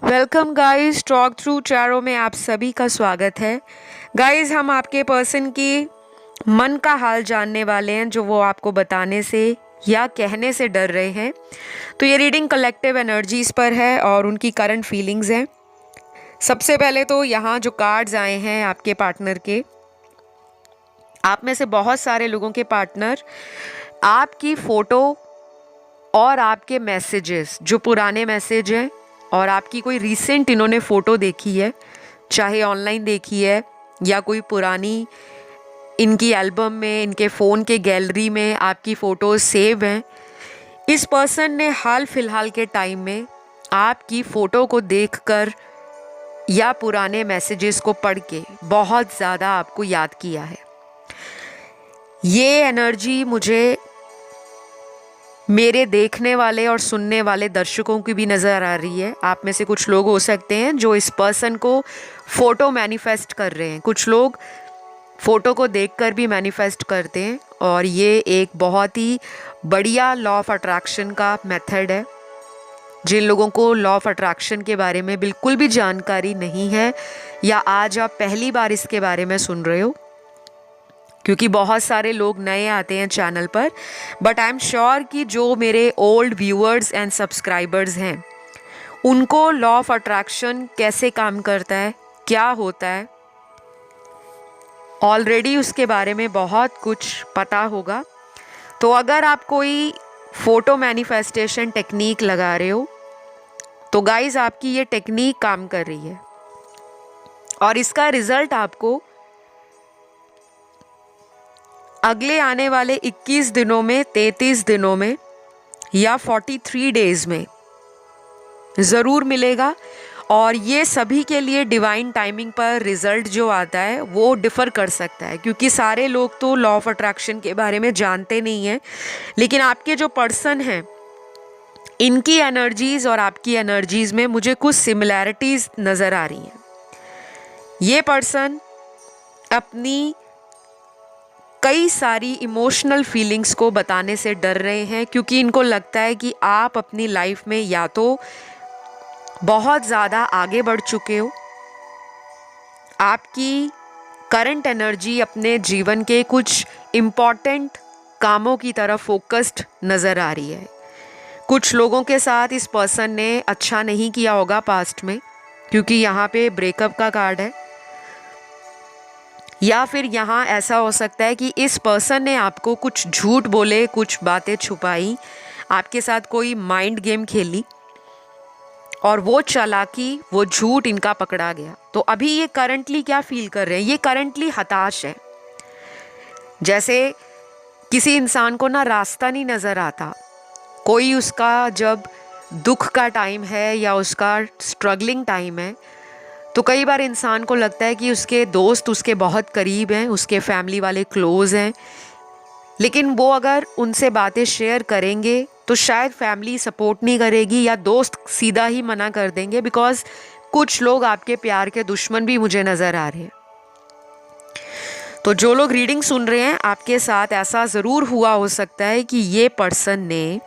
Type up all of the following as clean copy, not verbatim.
Welcome guys, talk through tarot में आप सभी का स्वागत है। गाइस, हम आपके पर्सन की मन का हाल जानने वाले हैं, जो वो आपको बताने से या कहने से डर रहे हैं। तो ये रीडिंग कलेक्टिव एनर्जीज पर है और उनकी करंट फीलिंग्स हैं। सबसे पहले तो यहाँ जो कार्ड्स आए हैं आपके पार्टनर के, आप में से बहुत सारे लोगों के पार्टनर आपकी फ़ोटो और आपके मैसेजेस, जो पुराने मैसेज हैं और आपकी कोई रीसेंट इन्होंने फ़ोटो देखी है, चाहे ऑनलाइन देखी है या कोई पुरानी इनकी एल्बम में, इनके फ़ोन के गैलरी में आपकी फ़ोटोज़ सेव हैं। इस पर्सन ने हाल फिलहाल के टाइम में आपकी फ़ोटो को देखकर या पुराने मैसेजेस को पढ़ के बहुत ज़्यादा आपको याद किया है। ये एनर्जी मुझे मेरे देखने वाले और सुनने वाले दर्शकों की भी नज़र आ रही है। आप में से कुछ लोग हो सकते हैं जो इस पर्सन को फ़ोटो मैनिफेस्ट कर रहे हैं। कुछ लोग फ़ोटो को देखकर भी मैनिफेस्ट करते हैं और ये एक बहुत ही बढ़िया लॉ ऑफ अट्रैक्शन का मेथड है। जिन लोगों को लॉ ऑफ अट्रैक्शन के बारे में बिल्कुल भी जानकारी नहीं है या आज आप पहली बार इसके बारे में सुन रहे हो, क्योंकि बहुत सारे लोग नए आते हैं चैनल पर, बट आई एम श्योर कि जो मेरे ओल्ड व्यूअर्स एंड सब्सक्राइबर्स हैं उनको लॉ ऑफ अट्रैक्शन कैसे काम करता है, क्या होता है, ऑलरेडी उसके बारे में बहुत कुछ पता होगा। तो अगर आप कोई फ़ोटो मैनिफेस्टेशन टेक्निक लगा रहे हो तो गाइस, आपकी ये टेक्निक काम कर रही है और इसका रिज़ल्ट आपको अगले आने वाले 21 दिनों में, 33 दिनों में या 43 डेज में ज़रूर मिलेगा। और ये सभी के लिए डिवाइन टाइमिंग पर रिज़ल्ट जो आता है वो डिफ़र कर सकता है, क्योंकि सारे लोग तो लॉ ऑफ अट्रैक्शन के बारे में जानते नहीं हैं। लेकिन आपके जो पर्सन हैं, इनकी एनर्जीज़ और आपकी एनर्जीज़ में मुझे कुछ सिमिलैरिटीज़ नज़र आ रही हैं। ये पर्सन अपनी कई सारी इमोशनल फीलिंग्स को बताने से डर रहे हैं, क्योंकि इनको लगता है कि आप अपनी लाइफ में या तो बहुत ज़्यादा आगे बढ़ चुके हो, आपकी करंट एनर्जी अपने जीवन के कुछ इम्पॉर्टेंट कामों की तरफ फोकस्ड नज़र आ रही है। कुछ लोगों के साथ इस पर्सन ने अच्छा नहीं किया होगा पास्ट में, क्योंकि यहाँ पे ब्रेकअप का कार्ड है। या फिर यहाँ ऐसा हो सकता है कि इस पर्सन ने आपको कुछ झूठ बोले, कुछ बातें छुपाई, आपके साथ कोई माइंड गेम खेली और वो चालाकी, वो झूठ इनका पकड़ा गया। तो अभी ये करंटली क्या फील कर रहे हैं? ये करंटली हताश है। जैसे किसी इंसान को ना रास्ता नहीं नज़र आता, कोई उसका जब दुख का टाइम है या उसका स्ट्रगलिंग टाइम है, तो कई बार इंसान को लगता है कि उसके दोस्त उसके बहुत करीब हैं, उसके फैमिली वाले क्लोज़ हैं, लेकिन वो अगर उनसे बातें शेयर करेंगे तो शायद फैमिली सपोर्ट नहीं करेगी या दोस्त सीधा ही मना कर देंगे, बिकॉज़ कुछ लोग आपके प्यार के दुश्मन भी मुझे नज़र आ रहे हैं। तो जो लोग रीडिंग सुन रहे हैं, आपके साथ ऐसा ज़रूर हुआ हो सकता है कि ये पर्सन ने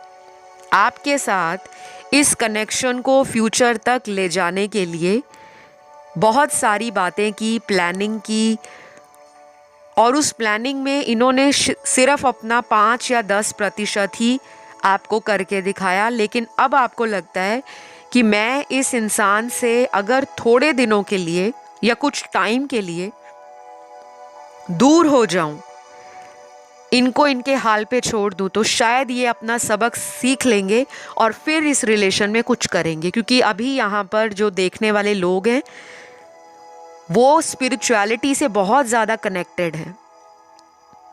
आपके साथ इस कनेक्शन को फ्यूचर तक ले जाने के लिए बहुत सारी बातें की, प्लानिंग की, और उस प्लानिंग में इन्होंने सिर्फ अपना 5 या 10% ही आपको करके दिखाया। लेकिन अब आपको लगता है कि मैं इस इंसान से अगर थोड़े दिनों के लिए या कुछ टाइम के लिए दूर हो जाऊं, इनको इनके हाल पे छोड़ दूं, तो शायद ये अपना सबक सीख लेंगे और फिर इस रिलेशन में कुछ करेंगे। क्योंकि अभी यहाँ पर जो देखने वाले लोग हैं वो स्पिरिचुअलिटी से बहुत ज़्यादा कनेक्टेड हैं।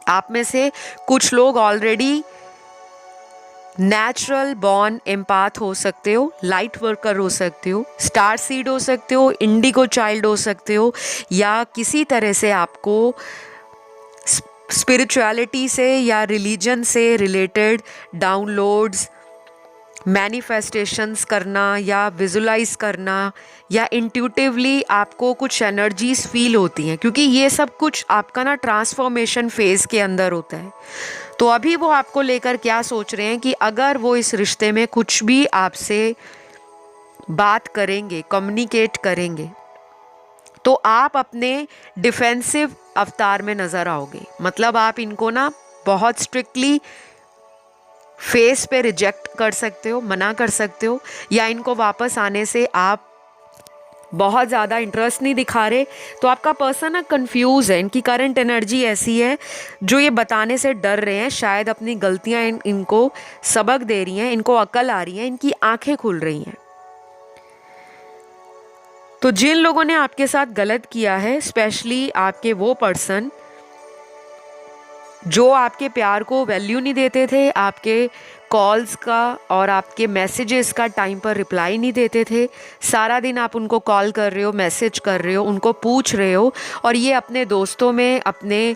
आप में से कुछ लोग ऑलरेडी नेचुरल बॉर्न एम्पाथ हो सकते हो, लाइट वर्कर हो सकते हो, स्टार सीड हो सकते हो, इंडिगो चाइल्ड हो सकते हो, या किसी तरह से आपको स्पिरिचुअलिटी से या रिलीजन से रिलेटेड डाउनलोड्स, मैनिफेस्टेशंस करना या विजुलाइज करना या इंट्यूटिवली आपको कुछ एनर्जीज फील होती हैं, क्योंकि ये सब कुछ आपका ना ट्रांसफॉर्मेशन फेज़ के अंदर होता है। तो अभी वो आपको लेकर क्या सोच रहे हैं कि अगर वो इस रिश्ते में कुछ भी आपसे बात करेंगे, कम्युनिकेट करेंगे, तो आप अपने डिफेंसिव अवतार में नज़र आओगे। मतलब आप इनको ना बहुत स्ट्रिक्टली फेस पे रिजेक्ट कर सकते हो, मना कर सकते हो, या इनको वापस आने से आप बहुत ज़्यादा इंटरेस्ट नहीं दिखा रहे, तो आपका पर्सन ना कंफ्यूज है। इनकी करंट एनर्जी ऐसी है, जो ये बताने से डर रहे हैं, शायद अपनी गलतियां इनको सबक दे रही हैं, इनको अकल आ रही है, इनकी आंखें खुल रही हैं। तो जिन लोगों ने आपके साथ गलत किया है, स्पेशली आपके वो पर्सन जो आपके प्यार को वैल्यू नहीं देते थे, आपके कॉल्स का और आपके मैसेजेस का टाइम पर रिप्लाई नहीं देते थे, सारा दिन आप उनको कॉल कर रहे हो, मैसेज कर रहे हो, उनको पूछ रहे हो, और ये अपने दोस्तों में, अपने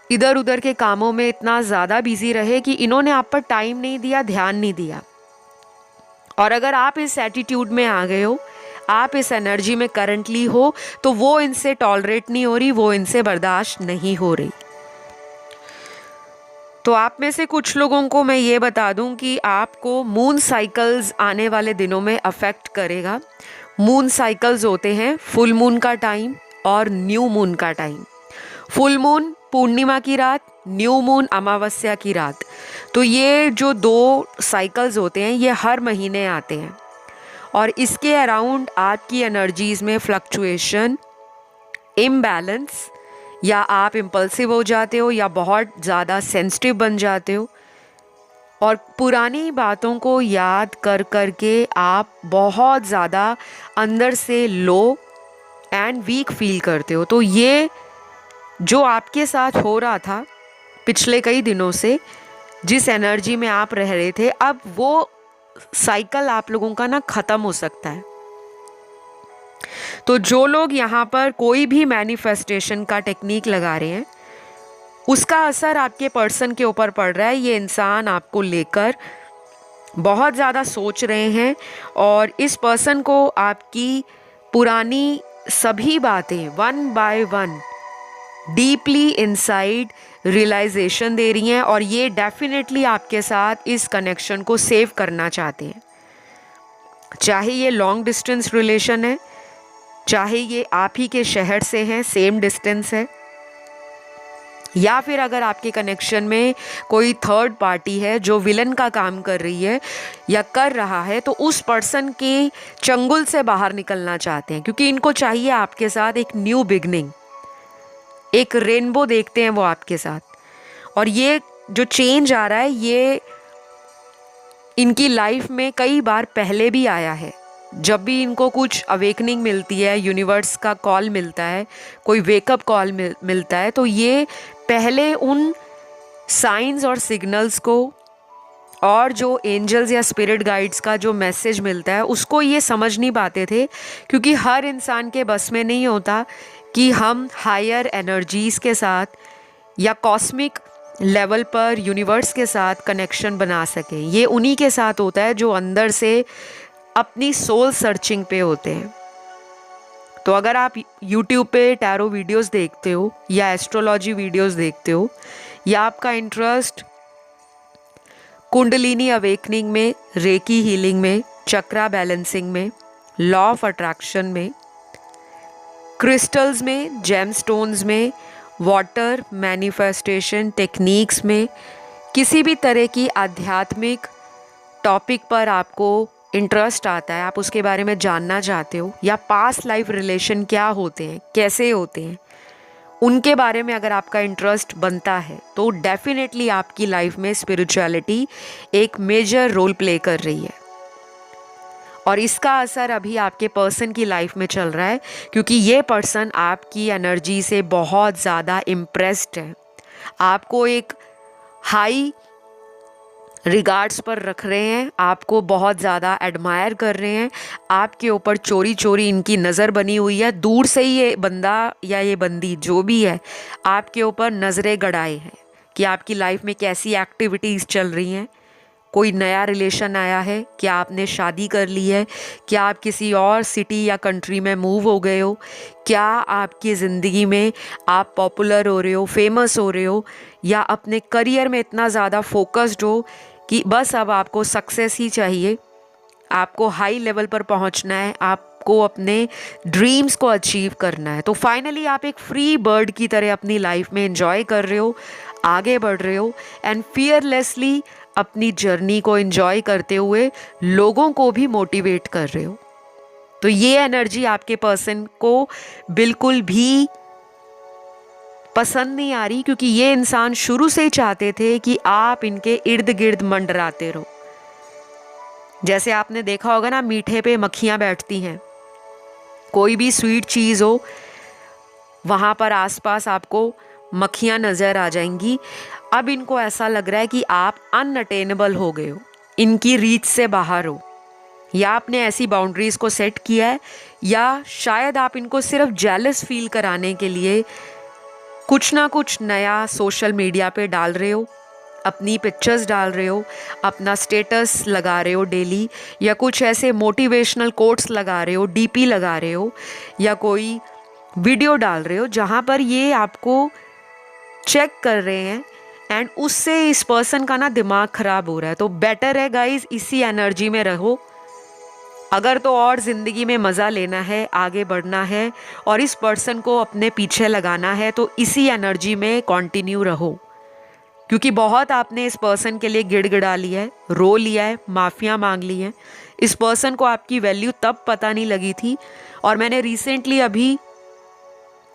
इधर उधर के कामों में इतना ज़्यादा बिजी रहे कि इन्होंने आप पर टाइम नहीं दिया, ध्यान नहीं दिया। और अगर आप इस एटीट्यूड में आ गए हो, आप इस एनर्जी में करंटली हो, तो वो इनसे टॉलरेट नहीं हो रही, वो इनसे बर्दाश्त नहीं हो रही। तो आप में से कुछ लोगों को मैं ये बता दूं कि आपको मून साइकिल्स आने वाले दिनों में अफेक्ट करेगा। मून साइकिल्स होते हैं फुल मून का टाइम और न्यू मून का टाइम। फुल मून पूर्णिमा की रात, न्यू मून अमावस्या की रात। तो ये जो 2 साइकिल्स होते हैं, ये हर महीने आते हैं, और इसके अराउंड आपकी एनर्जीज में फ्लक्चुएशन, इम्बैलेंस, या आप इम्पल्सिव हो जाते हो, या बहुत ज़्यादा सेंसिटिव बन जाते हो, और पुरानी बातों को याद कर कर के आप बहुत ज़्यादा अंदर से लो एंड वीक फील करते हो। तो ये जो आपके साथ हो रहा था पिछले कई दिनों से, जिस एनर्जी में आप रह रहे थे, अब वो साइकिल आप लोगों का ना ख़त्म हो सकता है। तो जो लोग यहाँ पर कोई भी मैनिफेस्टेशन का टेक्निक लगा रहे हैं, उसका असर आपके पर्सन के ऊपर पड़ रहा है। ये इंसान आपको लेकर बहुत ज़्यादा सोच रहे हैं, और इस पर्सन को आपकी पुरानी सभी बातें one by one deeply inside realization दे रही हैं, और ये डेफिनेटली आपके साथ इस कनेक्शन को सेव करना चाहते हैं। चाहे ये लॉन्ग डिस्टेंस रिलेशन है, चाहे ये आप ही के शहर से हैं, सेम डिस्टेंस है, या फिर अगर आपके कनेक्शन में कोई थर्ड पार्टी है जो विलन का काम कर रही है या कर रहा है, तो उस पर्सन के चंगुल से बाहर निकलना चाहते हैं, क्योंकि इनको चाहिए आपके साथ एक न्यू बिगनिंग, एक रेनबो देखते हैं वो आपके साथ। और ये जो चेंज आ रहा है, ये इनकी लाइफ में कई बार पहले भी आया है। जब भी इनको कुछ अवेकनिंग मिलती है, यूनिवर्स का कॉल मिलता है, कोई वेकअप कॉल मिलता है, तो ये पहले उन साइंस और सिग्नल्स को, और जो एंजल्स या स्पिरिट गाइड्स का जो मैसेज मिलता है, उसको ये समझ नहीं पाते थे, क्योंकि हर इंसान के बस में नहीं होता कि हम हायर एनर्जीज़ के साथ या कॉस्मिक लेवल पर यूनिवर्स के साथ कनेक्शन बना सकें। ये उन्हीं के साथ होता है जो अंदर से अपनी सोल सर्चिंग पे होते हैं। तो अगर आप YouTube पे टैरो वीडियोस देखते हो या एस्ट्रोलॉजी वीडियोस देखते हो, या आपका इंटरेस्ट कुंडलिनी अवेकनिंग में, रेकी हीलिंग में, चक्रा बैलेंसिंग में, लॉ ऑफ अट्रैक्शन में, क्रिस्टल्स में, जेमस्टोन्स में, वाटर मैनिफेस्टेशन टेक्निक्स में, किसी भी तरह की आध्यात्मिक टॉपिक पर आपको इंटरेस्ट आता है, आप उसके बारे में जानना चाहते हो, या पास्ट लाइफ रिलेशन क्या होते हैं, कैसे होते हैं, उनके बारे में अगर आपका इंटरेस्ट बनता है, तो डेफिनेटली आपकी लाइफ में स्पिरिचुअलिटी एक मेजर रोल प्ले कर रही है। और इसका असर अभी आपके पर्सन की लाइफ में चल रहा है, क्योंकि ये पर्सन आपकी एनर्जी से बहुत ज़्यादा इम्प्रेस्ड है, आपको एक हाई रिगार्ड्स पर रख रहे हैं, आपको बहुत ज़्यादा एडमायर कर रहे हैं, आपके ऊपर चोरी चोरी इनकी नज़र बनी हुई है। दूर से ही ये बंदा या ये बंदी जो भी है, आपके ऊपर नज़रें गड़ाए हैं कि आपकी लाइफ में कैसी एक्टिविटीज़ चल रही हैं, कोई नया रिलेशन आया है, क्या आपने शादी कर ली है, क्या आप किसी और सिटी या कंट्री में मूव हो गए हो, क्या आपकी ज़िंदगी में आप पॉपुलर हो रहे हो, फेमस हो रहे हो, या अपने करियर में इतना ज़्यादा फोकस्ड हो कि बस अब आपको सक्सेस ही चाहिए, आपको हाई लेवल पर पहुंचना है, आपको अपने ड्रीम्स को अचीव करना है। तो फाइनली आप एक फ्री बर्ड की तरह अपनी लाइफ में एंजॉय कर रहे हो, आगे बढ़ रहे हो एंड फियरलेसली अपनी जर्नी को एंजॉय करते हुए लोगों को भी मोटिवेट कर रहे हो। तो ये एनर्जी आपके पर्सन को बिल्कुल भी पसंद नहीं आ रही, क्योंकि ये इंसान शुरू से ही चाहते थे कि आप इनके इर्द गिर्द मंडराते रहो। जैसे आपने देखा होगा ना, मीठे पे मक्खियां बैठती हैं, कोई भी स्वीट चीज़ हो वहाँ पर आसपास आपको मक्खियां नज़र आ जाएंगी। अब इनको ऐसा लग रहा है कि आप अनअटेनेबल हो गए हो, इनकी रीच से बाहर हो, या आपने ऐसी बाउंड्रीज को सेट किया है, या शायद आप इनको सिर्फ जेलस फील कराने के लिए कुछ ना कुछ नया सोशल मीडिया पे डाल रहे हो, अपनी पिक्चर्स डाल रहे हो, अपना स्टेटस लगा रहे हो डेली, या कुछ ऐसे मोटिवेशनल कोट्स लगा रहे हो, डीपी लगा रहे हो, या कोई वीडियो डाल रहे हो जहाँ पर ये आपको चेक कर रहे हैं एंड उससे इस पर्सन का ना दिमाग ख़राब हो रहा है। तो बेटर है गाइज, इसी एनर्जी में रहो। अगर तो और ज़िंदगी में मज़ा लेना है, आगे बढ़ना है और इस पर्सन को अपने पीछे लगाना है, तो इसी एनर्जी में कंटिन्यू रहो। क्योंकि बहुत आपने इस पर्सन के लिए गिड़गिड़ा लिया है, रो लिया है, माफ़ियाँ मांग ली हैं। इस पर्सन को आपकी वैल्यू तब पता नहीं लगी थी। और मैंने रिसेंटली अभी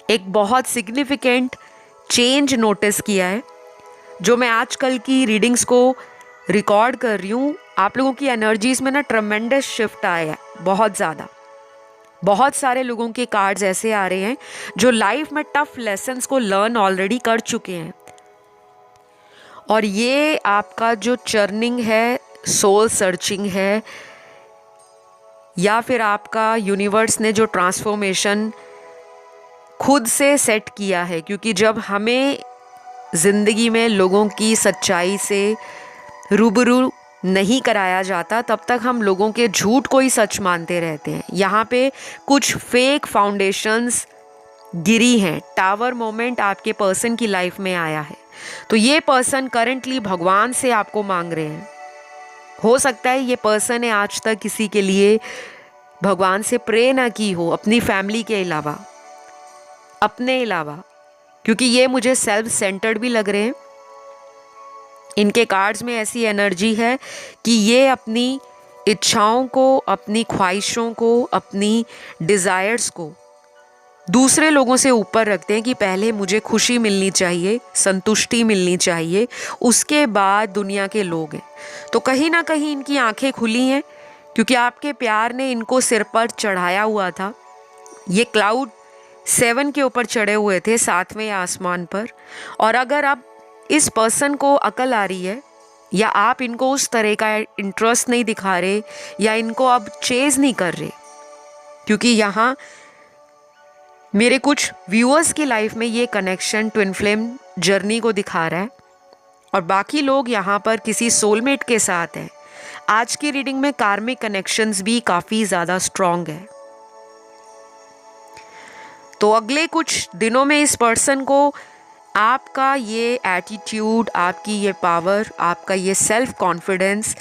एक बहुत सिग्निफिकेंट चेंज नोटिस किया है, जो मैं आजकल की रीडिंग्स को रिकॉर्ड कर रही हूँ। आप लोगों की एनर्जीज में ना ट्रमेंडस शिफ्ट आया है, बहुत ज़्यादा। बहुत सारे लोगों के कार्ड्स ऐसे आ रहे हैं जो लाइफ में टफ लेसन्स को लर्न ऑलरेडी कर चुके हैं, और ये आपका जो चर्निंग है, सोल सर्चिंग है, या फिर आपका यूनिवर्स ने जो ट्रांसफॉर्मेशन खुद से सेट किया है। क्योंकि जब हमें ज़िंदगी में लोगों की सच्चाई से रूबरू नहीं कराया जाता, तब तक हम लोगों के झूठ को ही सच मानते रहते हैं। यहाँ पे कुछ फेक फाउंडेशंस गिरी हैं। टावर मोमेंट आपके पर्सन की लाइफ में आया है, तो ये पर्सन करंटली भगवान से आपको मांग रहे हैं। हो सकता है ये पर्सन ने आज तक किसी के लिए भगवान से प्रे ना की हो, अपनी फैमिली के अलावा, अपने अलावा, क्योंकि ये मुझे सेल्फ सेंटर्ड भी लग रहे हैं। इनके कार्ड्स में ऐसी एनर्जी है कि ये अपनी इच्छाओं को, अपनी ख्वाहिशों को, अपनी डिज़ायर्स को दूसरे लोगों से ऊपर रखते हैं कि पहले मुझे खुशी मिलनी चाहिए, संतुष्टि मिलनी चाहिए, उसके बाद दुनिया के लोग हैं। तो कहीं ना कहीं इनकी आंखें खुली हैं, क्योंकि आपके प्यार ने इनको सिर पर चढ़ाया हुआ था। ये क्लाउड 7 के ऊपर चढ़े हुए थे, 7वें आसमान पर। और अगर अब इस पर्सन को अकल आ रही है, या आप इनको उस तरह का इंटरेस्ट नहीं दिखा रहे, या इनको अब चेज नहीं कर रहे, क्योंकि यहाँ मेरे कुछ व्यूअर्स की लाइफ में ये कनेक्शन ट्विन फ्लेम जर्नी को दिखा रहा है, और बाकी लोग यहाँ पर किसी सोलमेट के साथ हैं। आज की रीडिंग में कार्मिक कनेक्शंस भी काफ़ी ज़्यादा स्ट्रॉन्ग है। तो अगले कुछ दिनों में इस पर्सन को आपका ये एटीट्यूड, आपकी ये पावर, आपका ये सेल्फ कॉन्फिडेंस,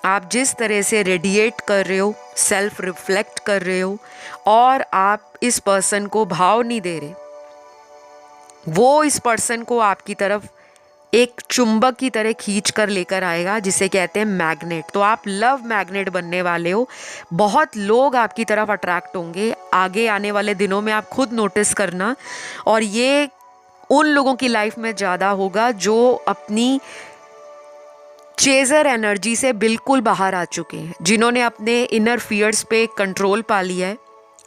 आप जिस तरह से रेडिएट कर रहे हो, सेल्फ रिफ्लेक्ट कर रहे हो, और आप इस पर्सन को भाव नहीं दे रहे, वो इस पर्सन को आपकी तरफ एक चुंबक की तरह खींच कर लेकर आएगा, जिसे कहते हैं मैग्नेट। तो आप लव मैग्नेट बनने वाले हो। बहुत लोग आपकी तरफ अट्रैक्ट होंगे आगे आने वाले दिनों में, आप खुद नोटिस करना। और ये उन लोगों की लाइफ में ज़्यादा होगा जो अपनी चेजर एनर्जी से बिल्कुल बाहर आ चुके हैं, जिन्होंने अपने इनर फियर्स पे कंट्रोल पा लिया है।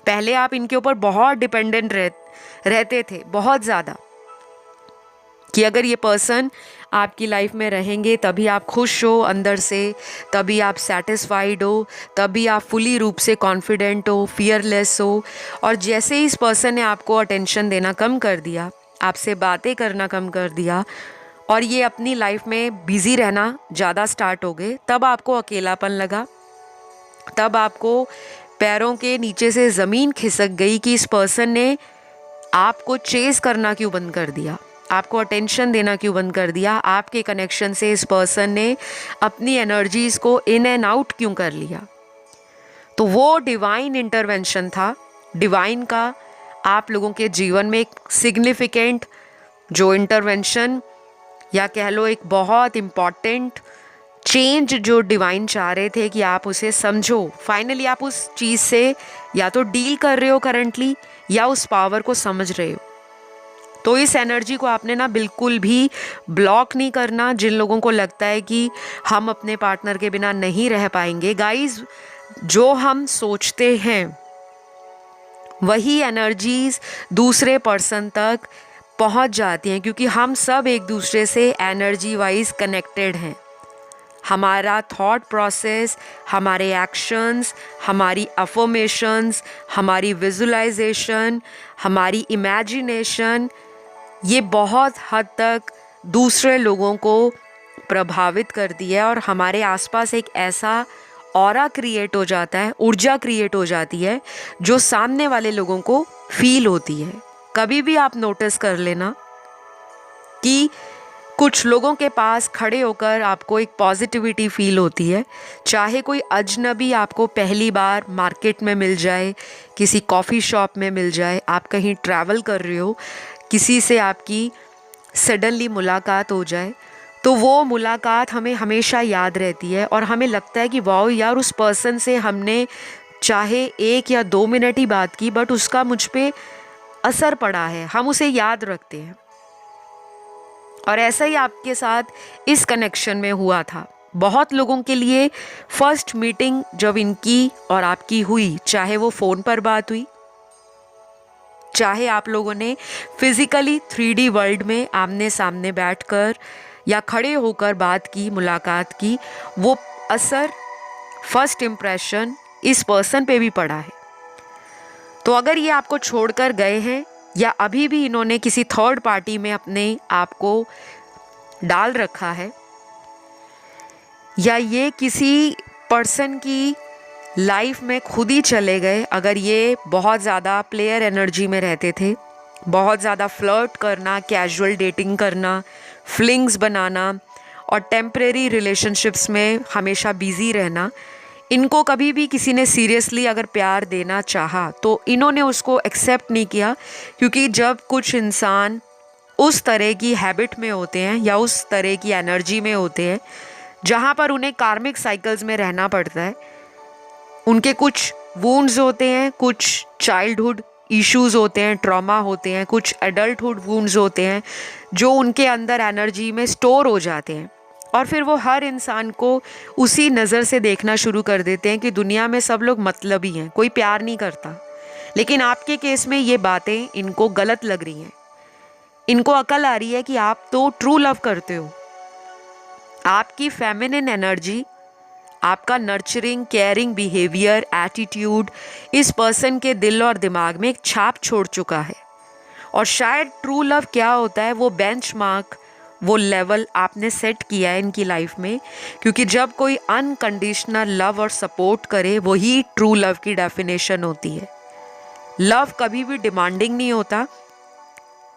पहले आप इनके ऊपर बहुत डिपेंडेंट रहते थे, बहुत ज़्यादा, कि अगर ये पर्सन आपकी लाइफ में रहेंगे तभी आप खुश हो अंदर से, तभी आप सेटिस्फाइड हो, तभी आप फुली रूप से कॉन्फिडेंट हो, फियरलेस हो। और जैसे ही इस पर्सन ने आपको अटेंशन देना कम कर दिया, आपसे बातें करना कम कर दिया, और ये अपनी लाइफ में बिज़ी रहना ज़्यादा स्टार्ट हो गए, तब आपको अकेलापन लगा, तब आपको पैरों के नीचे से ज़मीन खिसक गई कि इस पर्सन ने आपको चेज़ करना क्यों बंद कर दिया, आपको अटेंशन देना क्यों बंद कर दिया, आपके कनेक्शन से इस पर्सन ने अपनी एनर्जीज़ को इन एंड आउट क्यों कर लिया। तो वो डिवाइन इंटरवेंशन था, डिवाइन का आप लोगों के जीवन में एक सिग्निफिकेंट जो इंटरवेंशन या कह लो एक बहुत इम्पॉर्टेंट चेंज जो डिवाइन चाह रहे थे कि आप उसे समझो। फाइनली आप उस चीज़ से या तो डील कर रहे हो करंटली या उस पावर को समझ रहे हो। तो इस एनर्जी को आपने ना बिल्कुल भी ब्लॉक नहीं करना। जिन लोगों को लगता है कि हम अपने पार्टनर के बिना नहीं रह पाएंगे, गाइस जो हम सोचते हैं वही एनर्जीज दूसरे पर्सन तक पहुंच जाती हैं, क्योंकि हम सब एक दूसरे से एनर्जी वाइज कनेक्टेड हैं। हमारा थॉट प्रोसेस, हमारे एक्शंस, हमारी अफर्मेशंस, हमारी विजुलाइजेशन, हमारी इमेजिनेशन, ये बहुत हद तक दूसरे लोगों को प्रभावित करती है और हमारे आसपास एक ऐसा ऑरा क्रिएट हो जाता है, ऊर्जा क्रिएट हो जाती है जो सामने वाले लोगों को फील होती है। कभी भी आप नोटिस कर लेना कि कुछ लोगों के पास खड़े होकर आपको एक पॉजिटिविटी फील होती है, चाहे कोई अजनबी आपको पहली बार मार्केट में मिल जाए, किसी कॉफ़ी शॉप में मिल जाए, आप कहीं ट्रैवल कर रहे हो, किसी से आपकी सडनली मुलाकात हो जाए, तो वो मुलाकात हमें हमेशा याद रहती है और हमें लगता है कि वाओ यार, उस पर्सन से हमने चाहे 1 या 2 मिनट ही बात की, बट उसका मुझ पे असर पड़ा है, हम उसे याद रखते हैं। और ऐसा ही आपके साथ इस कनेक्शन में हुआ था। बहुत लोगों के लिए फर्स्ट मीटिंग जब इनकी और आपकी हुई, चाहे वो फ़ोन पर बात हुई, चाहे आप लोगों ने फिज़िकली 3D वर्ल्ड में आमने सामने बैठकर या खड़े होकर बात की, मुलाकात की, वो असर, फर्स्ट इम्प्रेशन इस पर्सन पे भी पड़ा है। तो अगर ये आपको छोड़कर गए हैं या अभी भी इन्होंने किसी थर्ड पार्टी में अपने आप को डाल रखा है, या ये किसी पर्सन की लाइफ में खुद ही चले गए, अगर ये बहुत ज़्यादा प्लेयर एनर्जी में रहते थे, बहुत ज़्यादा फ्लर्ट करना, कैजुअल डेटिंग करना, फ्लिंग्स बनाना और टेम्परेरी रिलेशनशिप्स में हमेशा बिजी रहना, इनको कभी भी किसी ने सीरियसली अगर प्यार देना चाहा तो इन्होंने उसको एक्सेप्ट नहीं किया, क्योंकि जब कुछ इंसान उस तरह की हैबिट में होते हैं या उस तरह की एनर्जी में होते हैं जहाँ पर उन्हें कार्मिक साइकिल्स में रहना पड़ता है, उनके कुछ वुंड्स होते हैं, कुछ चाइल्डहुड इश्यूज होते हैं, ट्रॉमा होते हैं, कुछ एडल्टहुड वुंड्स होते हैं जो उनके अंदर एनर्जी में स्टोर हो जाते हैं, और फिर वो हर इंसान को उसी नज़र से देखना शुरू कर देते हैं कि दुनिया में सब लोग मतलबी हैं, कोई प्यार नहीं करता। लेकिन आपके केस में ये बातें इनको गलत लग रही हैं, इनको अकल आ रही है कि आप तो ट्रू लव करते हो। आपकी फेमिनिन एनर्जी, आपका नर्चरिंग, केयरिंग बिहेवियर, एटीट्यूड इस पर्सन के दिल और दिमाग में एक छाप छोड़ चुका है। और शायद ट्रू लव क्या होता है, वो बेंचमार्क, वो लेवल आपने सेट किया है इनकी लाइफ में, क्योंकि जब कोई अनकंडीशनल लव और सपोर्ट करे, वही ट्रू लव की डेफिनेशन होती है। लव कभी भी डिमांडिंग नहीं होता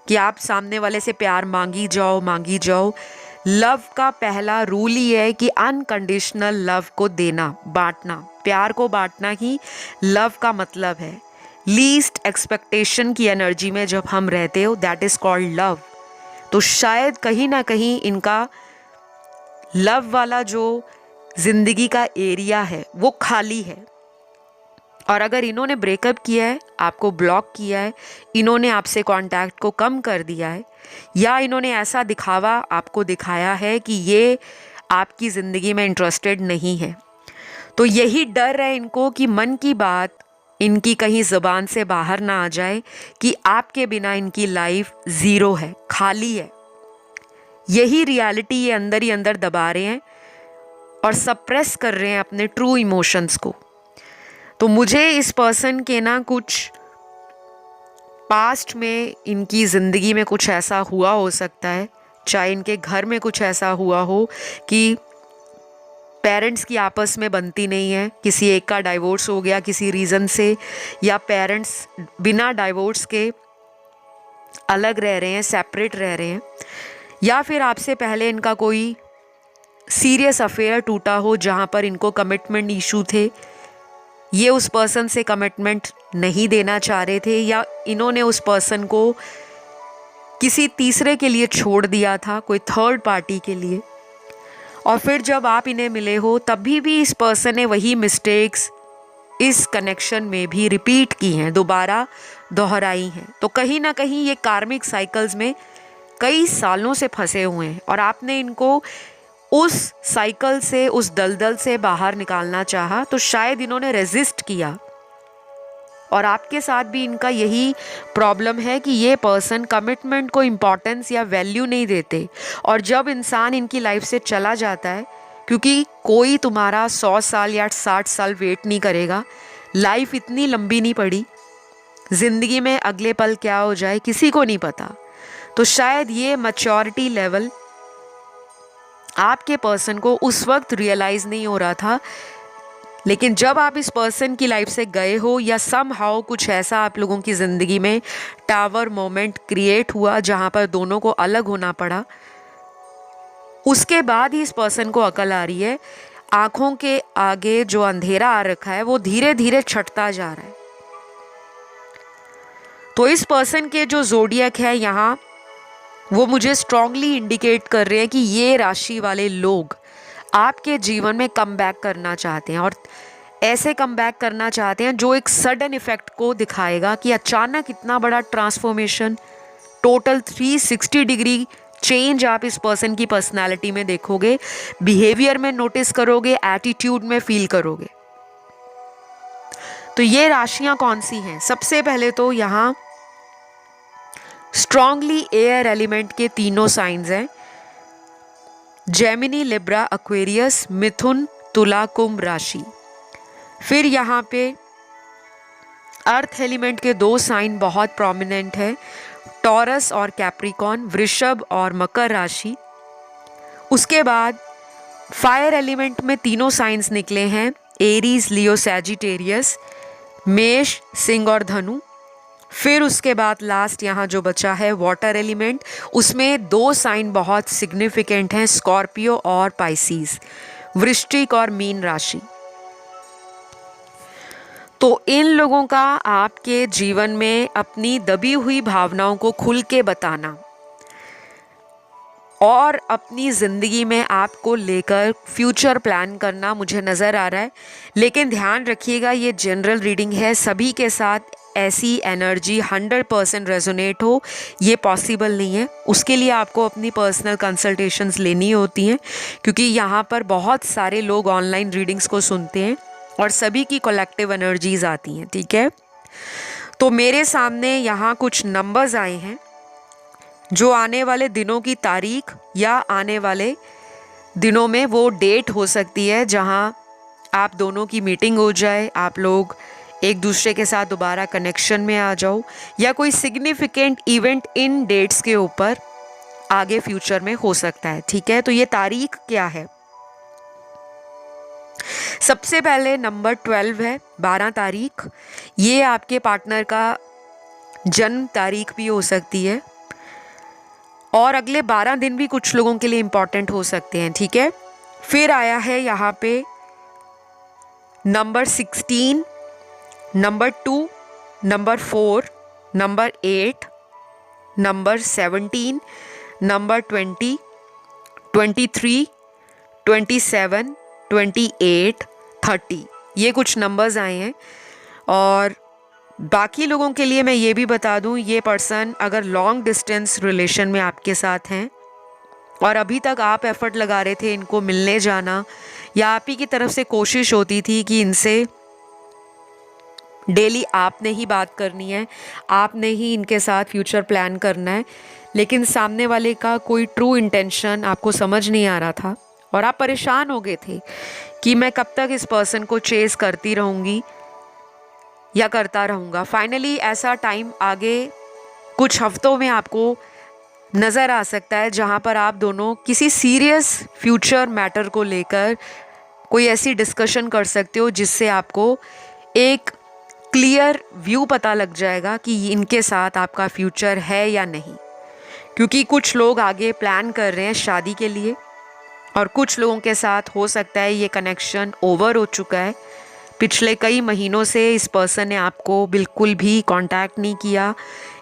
कि आप सामने वाले से प्यार मांगी जाओ। लव का पहला रूल ही है कि अनकंडीशनल लव को देना, बांटना, प्यार को बांटना ही लव का मतलब है। लीस्ट एक्सपेक्टेशन की एनर्जी में जब हम रहते हो, दैट इज कॉल्ड लव। तो शायद कहीं ना कहीं इनका लव वाला जो जिंदगी का एरिया है वो खाली है। और अगर इन्होंने ब्रेकअप किया है, आपको ब्लॉक किया है, इन्होंने आपसे कांटेक्ट को कम कर दिया है, या इन्होंने ऐसा दिखावा आपको दिखाया है कि ये आपकी ज़िंदगी में इंटरेस्टेड नहीं है, तो यही डर है इनको कि मन की बात इनकी कहीं ज़ुबान से बाहर ना आ जाए कि आपके बिना इनकी लाइफ ज़ीरो है, खाली है। यही रियलिटी ये अंदर ही अंदर दबा रहे हैं और सप्रेस कर रहे हैं अपने ट्रू इमोशंस को। तो मुझे इस पर्सन के ना कुछ पास्ट में इनकी ज़िंदगी में कुछ ऐसा हुआ हो सकता है, चाहे इनके घर में कुछ ऐसा हुआ हो कि पेरेंट्स की आपस में बनती नहीं है, किसी एक का डाइवोर्स हो गया किसी रीज़न से, या पेरेंट्स बिना डाइवोर्स के अलग रह रहे हैं, सेपरेट रह रहे हैं, या फिर आपसे पहले इनका कोई सीरियस अफेयर टूटा हो जहाँ पर इनको कमिटमेंट इशू थे, ये उस पर्सन से कमिटमेंट नहीं देना चाह रहे थे, या इन्होंने उस पर्सन को किसी तीसरे के लिए छोड़ दिया था, कोई थर्ड पार्टी के लिए। और फिर जब आप इन्हें मिले हो तभी भी इस पर्सन ने वही मिस्टेक्स इस कनेक्शन में भी रिपीट की हैं, दोबारा दोहराई हैं। तो कहीं ना कहीं ये कार्मिक साइकिल्स में कई सालों से फंसे हुए हैं और आपने इनको उस साइकिल से, उस दलदल से बाहर निकालना चाहा, तो शायद इन्होंने रेजिस्ट किया। और आपके साथ भी इनका यही प्रॉब्लम है कि ये पर्सन कमिटमेंट को इम्पोर्टेंस या वैल्यू नहीं देते। और जब इंसान इनकी लाइफ से चला जाता है, क्योंकि कोई तुम्हारा 100 साल या 60 साल वेट नहीं करेगा, लाइफ इतनी लंबी नहीं पड़ी, ज़िंदगी में अगले पल क्या हो जाए किसी को नहीं पता। तो शायद ये मैच्योरिटी लेवल आपके पर्सन को उस वक्त रियलाइज़ नहीं हो रहा था, लेकिन जब आप इस पर्सन की लाइफ से गए हो या समहाउ कुछ ऐसा आप लोगों की ज़िंदगी में टावर मोमेंट क्रिएट हुआ जहाँ पर दोनों को अलग होना पड़ा, उसके बाद ही इस पर्सन को अकल आ रही है। आंखों के आगे जो अंधेरा आ रखा है वो धीरे धीरे छटता जा रहा है। तो इस पर्सन के जो ज़ोडिएक है यहाँ, वो मुझे स्ट्रांगली इंडिकेट कर रहे हैं कि ये राशि वाले लोग आपके जीवन में कम बैक करना चाहते हैं, और ऐसे कम बैक करना चाहते हैं जो एक सडन इफेक्ट को दिखाएगा कि अचानक इतना बड़ा ट्रांसफॉर्मेशन, टोटल 360 डिग्री चेंज आप इस पर्सन की पर्सनालिटी में देखोगे, बिहेवियर में नोटिस करोगे, एटीट्यूड में फील करोगे। तो ये राशियां कौन सी हैं? सबसे पहले तो यहाँ स्ट्रांगली एयर एलिमेंट के तीनों साइंस हैं, जेमिनी, लिब्रा, एक्वेरियस, मिथुन, तुला, कुंभ राशि। फिर यहाँ पे अर्थ एलिमेंट के 2 साइन बहुत प्रोमिनेंट है, टॉरस और कैप्रिकॉन, वृषभ और मकर राशि। उसके बाद फायर एलिमेंट में तीनों साइंस निकले हैं, एरीज, लियो, सैजिटेरियस, मेष, सिंह और धनु। फिर उसके बाद लास्ट यहाँ जो बचा है वाटर एलिमेंट, उसमें 2 साइन बहुत सिग्निफिकेंट हैं, स्कॉर्पियो और पाइसीज, वृश्चिक और मीन राशि। तो इन लोगों का आपके जीवन में अपनी दबी हुई भावनाओं को खुल के बताना और अपनी ज़िंदगी में आपको लेकर फ्यूचर प्लान करना मुझे नज़र आ रहा है। लेकिन ध्यान रखिएगा, ये जनरल रीडिंग है, सभी के साथ ऐसी एनर्जी 100% रेजोनेट हो ये पॉसिबल नहीं है। उसके लिए आपको अपनी पर्सनल कंसल्टेशंस लेनी होती हैं, क्योंकि यहाँ पर बहुत सारे लोग ऑनलाइन रीडिंग्स को सुनते हैं और सभी की कलेक्टिव एनर्जीज आती हैं। ठीक है, तो मेरे सामने यहाँ कुछ नंबर्स आए हैं जो आने वाले दिनों की तारीख या आने वाले दिनों में वो डेट हो सकती है जहाँ आप दोनों की मीटिंग हो जाए, आप लोग एक दूसरे के साथ दोबारा कनेक्शन में आ जाओ, या कोई सिग्निफिकेंट इवेंट इन डेट्स के ऊपर आगे फ्यूचर में हो सकता है। ठीक है, तो ये तारीख क्या है? सबसे पहले नंबर 12 है, 12 तारीख। ये आपके पार्टनर का जन्म तारीख भी हो सकती है, और अगले 12 दिन भी कुछ लोगों के लिए इंपॉर्टेंट हो सकते हैं। ठीक है, फिर आया है यहाँ पे number 16, number 2, number 4, number 8, number 17, number 20, 23, 27, 28, 30, ये कुछ नंबर्स आए हैं। और बाकी लोगों के लिए मैं ये भी बता दूं, ये पर्सन अगर लॉन्ग डिस्टेंस रिलेशन में आपके साथ हैं और अभी तक आप एफर्ट लगा रहे थे इनको मिलने जाना, या आप ही की तरफ से कोशिश होती थी कि इनसे डेली आपने ही बात करनी है, आपने ही इनके साथ फ्यूचर प्लान करना है, लेकिन सामने वाले का कोई ट्रू इंटेंशन आपको समझ नहीं आ रहा था और आप परेशान हो गए थे कि मैं कब तक इस पर्सन को चेस करती रहूँगी या करता रहूँगा। फाइनली ऐसा टाइम आगे कुछ हफ्तों में आपको नज़र आ सकता है जहाँ पर आप दोनों किसी सीरियस फ्यूचर मैटर को लेकर कोई ऐसी डिस्कशन कर सकते हो जिससे आपको एक क्लियर व्यू पता लग जाएगा कि इनके साथ आपका फ्यूचर है या नहीं। क्योंकि कुछ लोग आगे प्लान कर रहे हैं शादी के लिए और कुछ लोगों के साथ हो सकता है ये कनेक्शन ओवर हो चुका है, पिछले कई महीनों से इस पर्सन ने आपको बिल्कुल भी कांटेक्ट नहीं किया,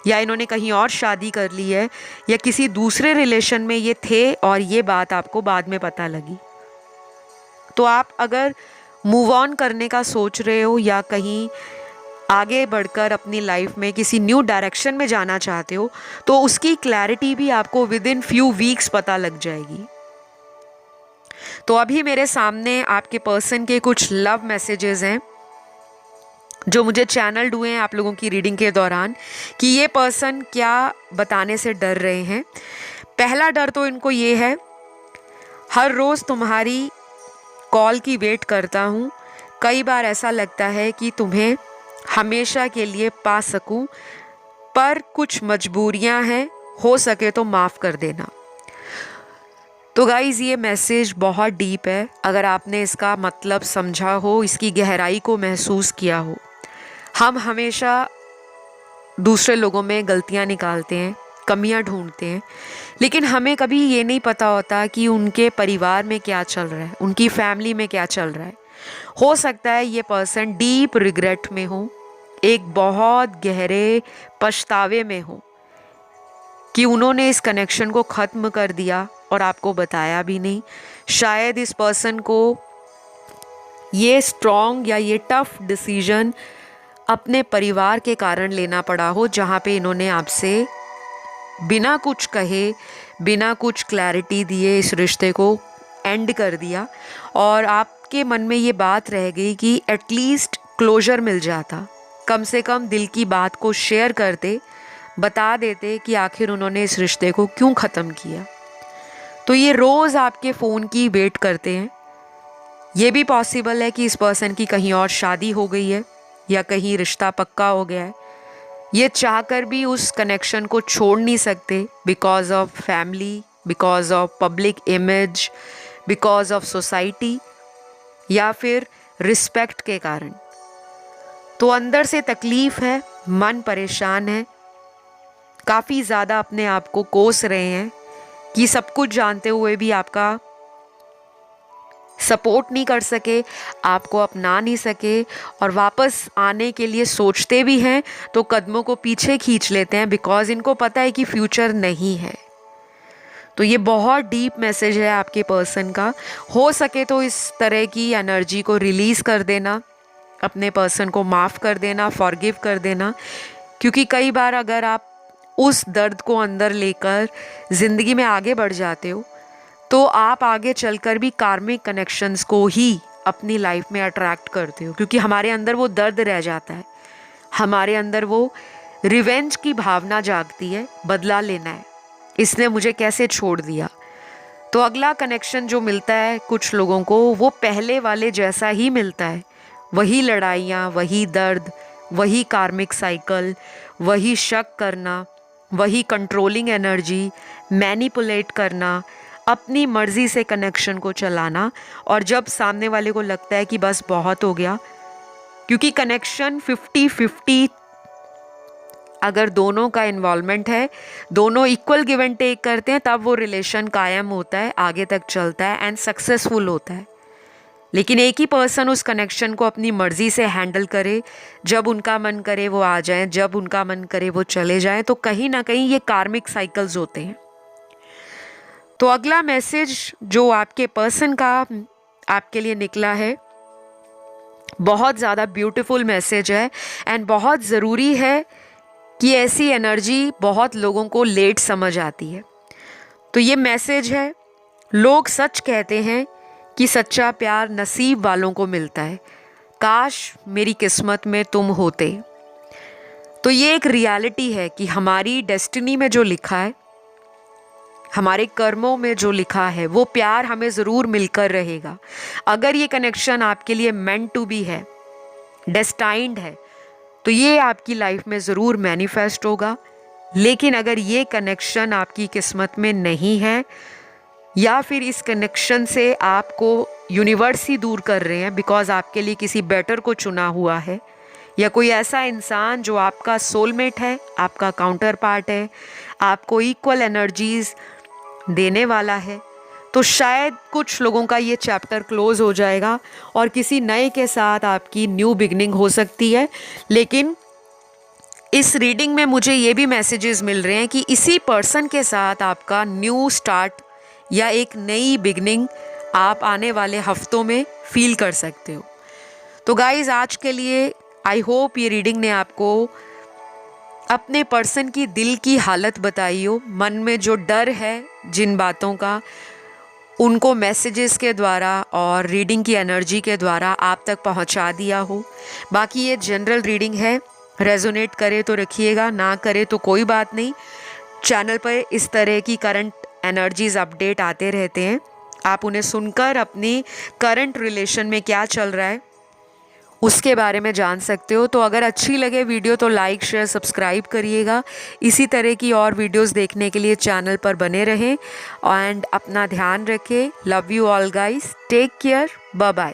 या इन्होंने कहीं और शादी कर ली है, या किसी दूसरे रिलेशन में ये थे और ये बात आपको बाद में पता लगी। तो आप अगर मूव ऑन करने का सोच रहे हो या कहीं आगे बढ़कर अपनी लाइफ में किसी न्यू डायरेक्शन में जाना चाहते हो, तो उसकी क्लैरिटी भी आपको विद इन फ्यू वीक्स पता लग जाएगी। तो अभी मेरे सामने आपके पर्सन के कुछ लव मैसेजेस हैं जो मुझे चैनल्ड हुए हैं आप लोगों की रीडिंग के दौरान, कि ये पर्सन क्या बताने से डर रहे हैं। पहला डर तो इनको ये है, हर रोज़ तुम्हारी कॉल की वेट करता हूँ, कई बार ऐसा लगता है कि तुम्हें हमेशा के लिए पा सकूँ, पर कुछ मजबूरियाँ हैं, हो सके तो माफ़ कर देना। तो गाइज़ ये मैसेज बहुत डीप है। अगर आपने इसका मतलब समझा हो, इसकी गहराई को महसूस किया हो। हम हमेशा दूसरे लोगों में गलतियां निकालते हैं, कमियां ढूंढते हैं, लेकिन हमें कभी ये नहीं पता होता कि उनके परिवार में क्या चल रहा है, उनकी फैमिली में क्या चल रहा है। हो सकता है ये पर्सन डीप रिग्रेट में हो, एक बहुत गहरे पछतावे में हो कि उन्होंने इस कनेक्शन को ख़त्म कर दिया और आपको बताया भी नहीं। शायद इस पर्सन को ये स्ट्रॉन्ग या ये टफ डिसीजन अपने परिवार के कारण लेना पड़ा हो, जहाँ पे इन्होंने आपसे बिना कुछ कहे, बिना कुछ क्लैरिटी दिए इस रिश्ते को एंड कर दिया, और आपके मन में ये बात रह गई कि एटलीस्ट क्लोजर मिल जाता, कम से कम दिल की बात को शेयर करते, बता देते कि आखिर उन्होंने इस रिश्ते को क्यों ख़त्म किया। तो ये रोज़ आपके फ़ोन की वेट करते हैं। ये भी पॉसिबल है कि इस पर्सन की कहीं और शादी हो गई है या कहीं रिश्ता पक्का हो गया है। ये चाहकर भी उस कनेक्शन को छोड़ नहीं सकते, because of family, because of public image, because of society, या फिर रिस्पेक्ट के कारण। तो अंदर से तकलीफ़ है, मन परेशान है, काफ़ी ज़्यादा अपने आप को कोस रहे हैं कि सब कुछ जानते हुए भी आपका सपोर्ट नहीं कर सके, आपको अपना नहीं सके, और वापस आने के लिए सोचते भी हैं तो कदमों को पीछे खींच लेते हैं, बिकॉज इनको पता है कि फ्यूचर नहीं है। तो ये बहुत डीप मैसेज है आपके पर्सन का। हो सके तो इस तरह की एनर्जी को रिलीज़ कर देना, अपने पर्सन को माफ़ कर देना, फॉरगिव कर देना, क्योंकि कई बार अगर आप उस दर्द को अंदर लेकर ज़िंदगी में आगे बढ़ जाते हो, तो आप आगे चलकर भी कार्मिक कनेक्शंस को ही अपनी लाइफ में अट्रैक्ट करते हो, क्योंकि हमारे अंदर वो दर्द रह जाता है, हमारे अंदर वो रिवेंज की भावना जागती है, बदला लेना है, इसने मुझे कैसे छोड़ दिया। तो अगला कनेक्शन जो मिलता है कुछ लोगों को, वो पहले वाले जैसा ही मिलता है। वही लड़ाइयाँ, वही दर्द, वही कार्मिक साइकिल, वही शक करना, वही कंट्रोलिंग एनर्जी, मैनिपुलेट करना, अपनी मर्ज़ी से कनेक्शन को चलाना, और जब सामने वाले को लगता है कि बस बहुत हो गया, क्योंकि कनेक्शन 50-50 अगर दोनों का इन्वॉल्वमेंट है, दोनों इक्वल गिव एंड टेक करते हैं, तब वो रिलेशन कायम होता है, आगे तक चलता है एंड सक्सेसफुल होता है। लेकिन एक ही पर्सन उस कनेक्शन को अपनी मर्ज़ी से हैंडल करे, जब उनका मन करे वो आ जाएं, जब उनका मन करे वो चले जाएं, तो कहीं ना कहीं ये कार्मिक साइकिल्स होते हैं। तो अगला मैसेज जो आपके पर्सन का आपके लिए निकला है, बहुत ज़्यादा ब्यूटीफुल मैसेज है एंड बहुत ज़रूरी है कि ऐसी एनर्जी बहुत लोगों को लेट समझ आती है। तो ये मैसेज है, लोग सच कहते हैं कि सच्चा प्यार नसीब वालों को मिलता है, काश मेरी किस्मत में तुम होते। तो ये एक रियलिटी है कि हमारी डेस्टिनी में जो लिखा है, हमारे कर्मों में जो लिखा है, वो प्यार हमें ज़रूर मिलकर रहेगा। अगर ये कनेक्शन आपके लिए मेंट टू बी है, डेस्टाइंड है, तो ये आपकी लाइफ में ज़रूर मैनिफेस्ट होगा। लेकिन अगर ये कनेक्शन आपकी किस्मत में नहीं है, या फिर इस कनेक्शन से आपको यूनिवर्स ही दूर कर रहे हैं, बिकॉज आपके लिए किसी बेटर को चुना हुआ है, या कोई ऐसा इंसान जो आपका सोलमेट है, आपका काउंटर पार्ट है, आपको इक्वल एनर्जीज देने वाला है, तो शायद कुछ लोगों का ये चैप्टर क्लोज हो जाएगा और किसी नए के साथ आपकी न्यू बिगनिंग हो सकती है। लेकिन इस रीडिंग में मुझे ये भी मैसेजेस मिल रहे हैं कि इसी पर्सन के साथ आपका न्यू स्टार्ट या एक नई बिगनिंग आप आने वाले हफ्तों में फील कर सकते हो। तो गाइज आज के लिए आई होप ये रीडिंग ने आपको अपने पर्सन की दिल की हालत बताई हो, मन में जो डर है जिन बातों का, उनको मैसेजेस के द्वारा और रीडिंग की एनर्जी के द्वारा आप तक पहुंचा दिया हो। बाकी ये जनरल रीडिंग है, रेजोनेट करे तो रखिएगा, ना करे तो कोई बात नहीं। चैनल पर इस तरह की करंट एनर्जीज अपडेट आते रहते हैं, आप उन्हें सुनकर अपनी करंट रिलेशन में क्या चल रहा है उसके बारे में जान सकते हो। तो अगर अच्छी लगे वीडियो तो लाइक शेयर सब्सक्राइब करिएगा। इसी तरह की और वीडियोस देखने के लिए चैनल पर बने रहें एंड अपना ध्यान रखें। Love you all guys, take care, bye bye.